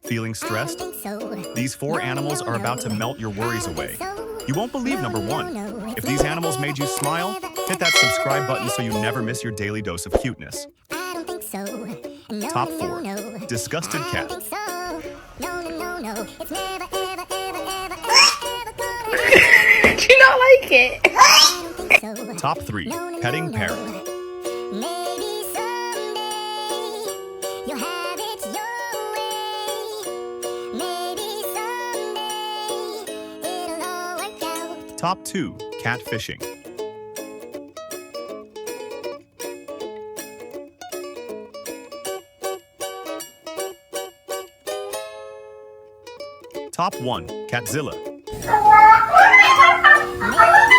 Feeling stressed? So. These four animals are about to melt your worries away. You won't believe number one. If these animals made you smile, hit that subscribe button so you never miss your daily dose of cuteness. I don't think so. No, Top no, 4. no. Disgusted I cat. don't think so. No, no, no, no. It's never, ever, ever, ever, ever gonna Do you not like it? I don't think so. Top 3. No, no, Petting no, parrot. no. Maybe someday you'll have it your way. Maybe someday it'll all work out. Top 2. Catfishing. Top 1. Catzilla. Maybe